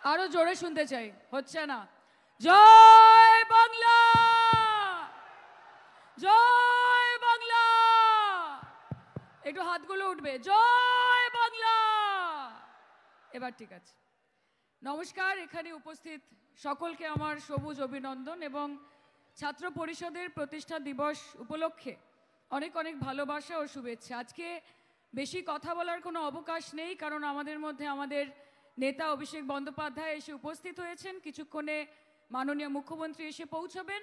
আরো জোরে শুনতে চাই, হচ্ছে না। জয় বাংলা, জয় বাংলা। একটু হাতগুলো উঠবে, জয় বাংলা। এবার ঠিক আছে। নমস্কার, এখানে উপস্থিত সকলকে আমার সবুজ অভিনন্দন এবং ছাত্র পরিষদের প্রতিষ্ঠা দিবস উপলক্ষে অনেক অনেক ভালোবাসা ও শুভেচ্ছা। আজকে বেশি কথা বলার কোনো অবকাশ নেই, কারণ আমাদের মধ্যে আমাদের নেতা অভিষেক বন্দ্যোপাধ্যায় এসে উপস্থিত হয়েছেন। কিছুক্ষণে মাননীয় মুখ্যমন্ত্রী এসে পৌঁছবেন।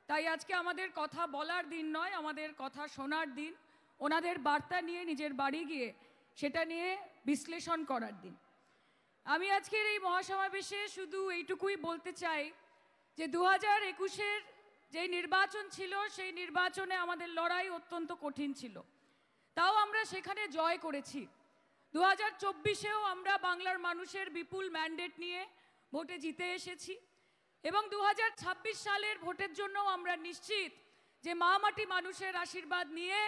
তাই আজকে আমাদের কথা বলার দিন নয়, আমাদের কথা শোনার দিন, ওনাদের বার্তা নিয়ে নিজের বাড়ি গিয়ে সেটা নিয়ে বিশ্লেষণ করার দিন। আমি আজকের এই মহাসমাবেশে শুধু এইটুকুই বলতে চাই যে 2021-এর যে নির্বাচন ছিল সেই নির্বাচনে আমাদের লড়াই অত্যন্ত কঠিন ছিল, তাও আমরা সেখানে জয় করেছি। 2024-এও আমরা বাংলার মানুষের বিপুল ম্যান্ডেট নিয়ে ভোটে জিতে এসেছি এবং 2026 সালের ভোটের জন্য আমরা নিশ্চিত যে মা মাটি মানুষের আশীর্বাদ নিয়ে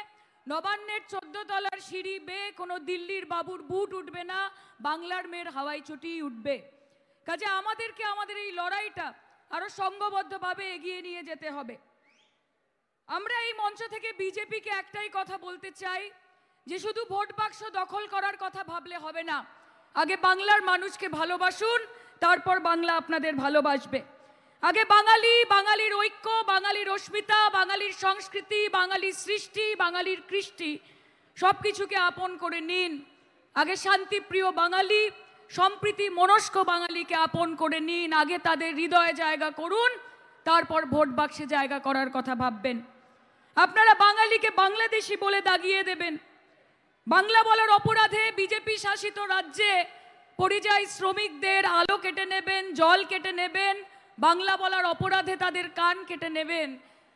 নবান্নের 14 তলার সিঁড়ি বেয়ে কোনো দিল্লির বাবুর বুট উঠবে না, বাংলার মেয়ের হাওয়াই চটিই উঠবে। কাজে আমাদেরকে আমাদের এই লড়াইটা আরো সংঘবদ্ধভাবে এগিয়ে নিয়ে যেতে হবে। আমরা এই মঞ্চ থেকে বিজেপিকে একটাই কথা বলতে চাই যে শুধু ভোট বাক্স দখল করার কথা ভাবলে হবে না। আগে বাংলার মানুষকে ভালোবাসুন, তারপর বাংলা আপনাদের ভালোবাসবে। আগে বাঙালি, বাঙালির ঐক্য, বাঙালির অস্মিতা, বাঙালির সংস্কৃতি, বাঙালির সৃষ্টি, বাঙালির কৃষ্টি সব কিছুকে আপন করে নিন। আগে শান্তিপ্রিয় বাঙালি, সম্প্রীতি মনস্ক বাঙালিকে আপন করে নিন। আগে তাদের হৃদয়ে জায়গা করুন, তারপর ভোট বাক্সে জায়গা করার কথা ভাববেন। আপনারা বাঙালিকে বাংলাদেশি বলে দাগিয়ে দেবেন। বাংলা বলার অপরাধে বিজেপি শাসিত রাজ্যে পরিযায়ী শ্রমিকদের আলো কেটে নেবেন, জল কেটে নেবেন, বাংলা বলার অপরাধে তাদের কান কেটে নেবেন।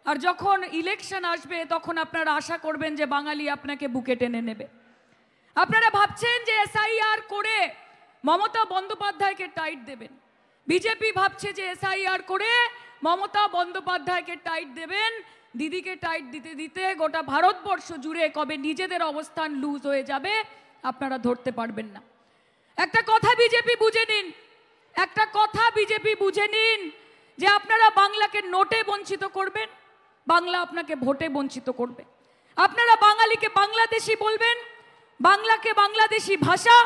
আর যখন ইলেকশন আসবে তখন আপনারা আশা করবেন যে বাঙালি আপনাকে বুকে টেনে নেবে। আপনারা ভাবছেন যে এসআইআর করে মমতা বন্দ্যোপাধ্যায়কে টাইট দেবেন। বিজেপি ভাবছে যে এসআইআর করে মমতা বন্দ্যোপাধ্যায়কে টাইট দেবেন। দিদিকে টাইট দিতে দিতে গোটা ভারতবর্ষ জুড়ে কবে নিজেদের অবস্থান লুজ হয়ে যাবে আপনারা ধরতে পারবেন না। একটা কথা বিজেপি বুঝে নিন, একটা কথা বিজেপি বুঝে নিন যে আপনারা বাংলাকে নোটে বঞ্চিত করবেন, বাংলা আপনাকে ভোটে বঞ্চিত করবে। আপনারা বাঙালিকে বাংলাদেশি বলবেন, বাংলাকে বাংলাদেশি ভাষা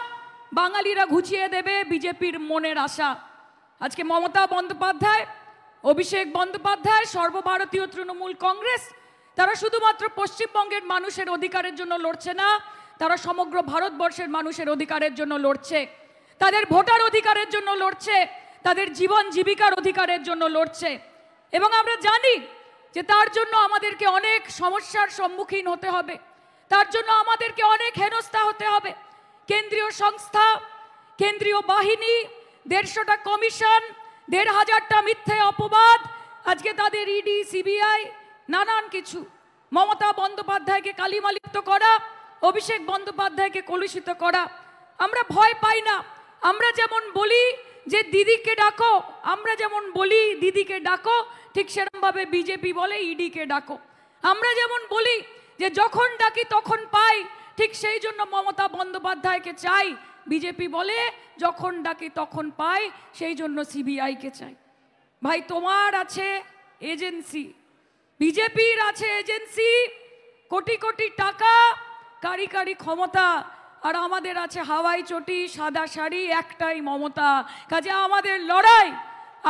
বাঙালিরা ঘুচিয়ে দেবে বিজেপির মনের আশা। আজকে মমতা বন্দ্যোপাধ্যায়, অভিষেক বন্দ্যোপাধ্যায়, সর্বভারতীয় তৃণমূল কংগ্রেস তারা শুধুমাত্র পশ্চিমবঙ্গের মানুষের অধিকারের জন্য লড়ছে না, তারা সমগ্র ভারতবর্ষের মানুষের অধিকারের জন্য লড়ছে। তাদের ভোটার অধিকারের জন্য লড়ছে, তাদের জীবন জীবিকার অধিকারের জন্য লড়ছে। এবং আমরা জানি যে তার জন্য আমাদেরকে অনেক সমস্যার সম্মুখীন হতে হবে, তার জন্য আমাদেরকে অনেক হেনস্থা হতে হবে। কেন্দ্রীয় সংস্থা, কেন্দ্রীয় বাহিনী, 150টা কমিশন, 1500টা মিথ্যে অপবাদ, আজকে তাদের ইডি, সিবিআই, নানান কিছু। মমতা বন্দ্যোপাধ্যায়কে কালিমালিপ্ত করা, অভিষেক বন্দ্যোপাধ্যায়কে কলুষিত করা। আমরা ভয় পাই না। আমরা যেমন বলি যে দিদিকে ডাকো, আমরা যেমন বলি দিদিকে ডাকো, ঠিক সেরকমভাবে বিজেপি বলে ইডিকে ডাকো। আমরা যেমন বলি যে যখন ডাকি তখন পাই, ঠিক সেই জন্য মমতা বন্দ্যোপাধ্যায়কে চাই। বিজেপি বলে যখন ডাকি তখন পাই, সেই জন্য সিবিআইকে চাই। ভাই, তোমার আছে এজেন্সি, বিজেপির আছে এজেন্সি, কোটি কোটি টাকা, কারি কারি ক্ষমতা, আর আমাদের আছে হাওয়াই চটি, সাদা শাড়ি, একটাই মমতা। কাজে আমাদের লড়াই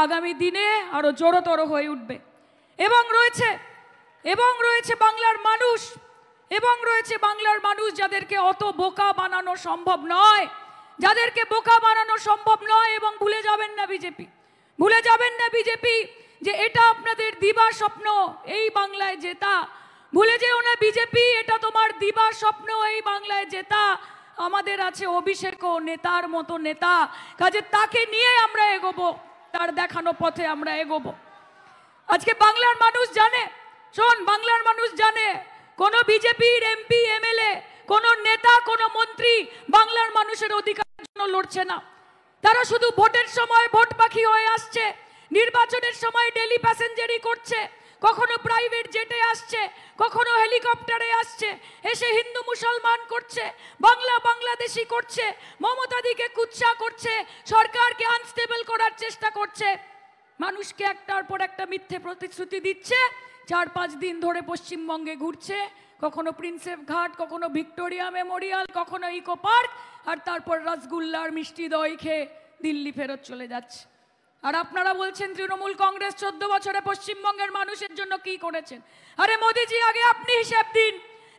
আগামী দিনে আরো জোরতর হয়ে উঠবে। এবং রয়েছে বাংলার মানুষ, এবং রয়েছে বাংলার মানুষ যাদেরকে অত বোকা বানানো সম্ভব নয়, যাদেরকে বোকা বানানো সম্ভব নয়। এবং ভুলে যাবেন না বিজেপি, ভুলে যাবেন না বিজেপি যে এটা আপনাদের দিবা স্বপ্ন, এই বাংলায় জেতা। ভুলে যেও না বিজেপি, এটা তোমার দিবা স্বপ্ন, এই বাংলায় জেতা। আমাদের আছে অভিষেক ও নেতার মতো নেতা, কাজে তাকে নিয়ে আমরা এগোবো, তার দেখানো পথে আমরা এগোবো। আজকে বাংলার মানুষ জানে, শোন, বাংলার মানুষ জানে কোন বিজেপির এমপি, এমএলএ, কোন নেতা, কোন মন্ত্রী বাংলার মানুষের অধিকারের জন্য লড়ছে না। তারা শুধু ভোটের সময় ভোট পাখি হয়ে আসছে, নির্বাচনের সময় ডেলি প্যাসেঞ্জারি করছে, কখনো প্রাইভেট জেটে আসছে, কখনো হেলিকপ্টারে আসছে, এসে হিন্দু মুসলমান করছে, বাংলা বাংলাদেশি করছে, মমতাদিকে কুৎসা করছে, সরকারকে আনস্টেবল করার চেষ্টা করছে, মানুষকে একটার পর একটা মিথ্যে প্রতিশ্রুতি দিচ্ছে। 4-5 দিন ধরে পশ্চিমবঙ্গে ঘুরছে, কখনো প্রিন্সেপ ঘাট, কখনো ভিক্টোরিয়া মেমোরিয়াল, কখনো ইকো পার্ক, আর তারপর রসগুল্লার মিষ্টি দই খেয়ে দিল্লি ফেরত চলে যাচ্ছে। আর আপনারা বলছেন তৃণমূল কংগ্রেস 14 বছরে পশ্চিমবঙ্গের মানুষের জন্য কি করেছেন। আরে মোদিজি, আগে আপনি হিসেব দিন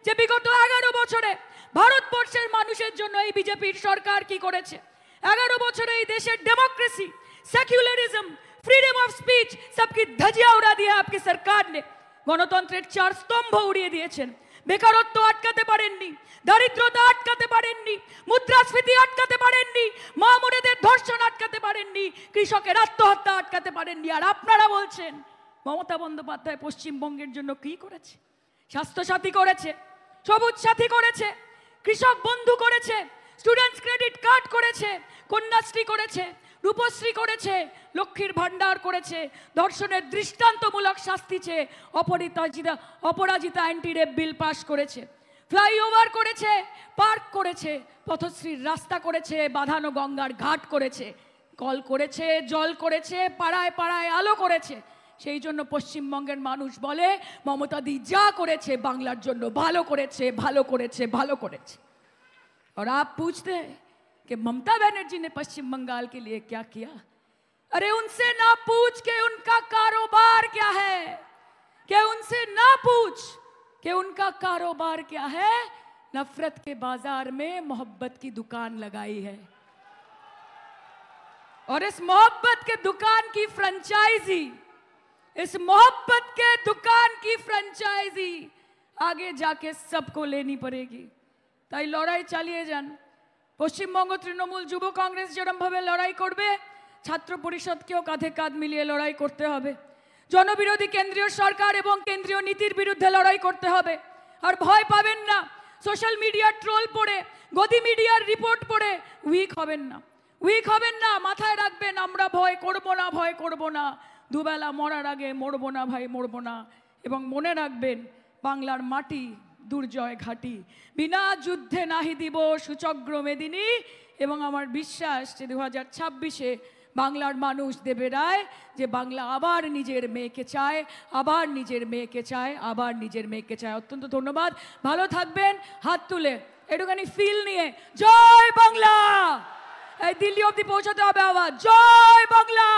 যে বিগত 11 বছরে ভারতবর্ষের মানুষের জন্য এই বিজেপির সরকার কি করেছে। 11 বছরে এই দেশের democracy, secularism, freedom of speech सबकी धजिया उड़ा दिया आपकी सरकार ने। গণতন্ত্রের 4 স্তম্ভ উড়িয়ে দিয়েছেন। বেকারত্ব আটকাতে পারেননি, দারিদ্রতা আটকাতে পারেননি, মুদ্রাস্ফীতি আটকাতে পারেননি, মা বোনেদের ধর্ষণ আটকাতে পারেননি, কৃষকের আত্মহত্যা আটকাতে পারেননি। আর আপনারা বলছেন মমতা বন্দ্যোপাধ্যায় পশ্চিমবঙ্গের জন্য কি করেছে। স্বাস্থ্যসাথী করেছে, সবুজ সাথী করেছে, কৃষক বন্ধু করেছে, স্টুডেন্টস ক্রেডিট কার্ড করেছে, কন্যাশ্রী করেছে, রূপশ্রী করেছে, লক্ষ্মীর ভান্ডার করেছে, ধর্ষণের দৃষ্টান্তমূলক শাস্তি চেয়ে অপরাজিতা অ্যান্টি রেপ বিল পাস করেছে, ফ্লাইওভার করেছে, পার্ক করেছে, পথশ্রীর রাস্তা করেছে, বাঁধানো গঙ্গার ঘাট করেছে, কল করেছে, জল করেছে, পাড়ায় পাড়ায় আলো করেছে। সেই জন্য পশ্চিমবঙ্গের মানুষ বলে মমতাদি যা করেছে বাংলার জন্য ভালো করেছে, ভালো করেছে, ভালো করেছে। और आप पूछते हैं कि ममता बनर्जी ने पश्चिम बंगाल के लिए क्या किया। अरे उनसे ना पूछ के उनका कारोबार क्या है, क्या उनसे ना पूछ कि उनका कारोबार क्या है। नफरत के बाजार में मोहब्बत की दुकान लगाई है, और इस मोहब्बत के दुकान की फ्रेंचाइजी, इस मोहब्बत के दुकान की फ्रेंचाइजी आगे जाके सबको लेनी पड़ेगी। তাই লড়াই চালিয়ে যান। পশ্চিমবঙ্গ তৃণমূল যুব কংগ্রেস যেরকমভাবে লড়াই করবে, ছাত্র পরিষদকেও কাঁধে কাঁধ মিলিয়ে লড়াই করতে হবে। জনবিরোধী কেন্দ্রীয় সরকার এবং কেন্দ্রীয় নীতির বিরুদ্ধে লড়াই করতে হবে। আর ভয় পাবেন না, সোশ্যাল মিডিয়ার ট্রোল পড়ে, গদি মিডিয়ার রিপোর্ট পড়ে উইক হবেন না, উইক হবেন না। মাথায় রাখবেন, আমরা ভয় করব না, ভয় করব না। দুবেলা মরার আগে মরবো না ভাই, মরবো না। এবং মনে রাখবেন, বাংলার মাটি দুর্জয় ঘাটি, বিনা যুদ্ধে নাহি দিব সুচগ্র মেদিনী। এবং আমার বিশ্বাস যে 2026-এ বাংলার মানুষ দেবে রায়, যে বাংলা আবার নিজের মেয়েকে চায়, আবার নিজের মেয়েকে চায়, আবার নিজের মেয়েকে চায়। অত্যন্ত ধন্যবাদ, ভালো থাকবেন। হাত তুলে একটুখানি ফিল নিয়ে জয় বাংলা, এই দিল্লি অবধি পৌঁছাতে হবে আবার, জয় বাংলা।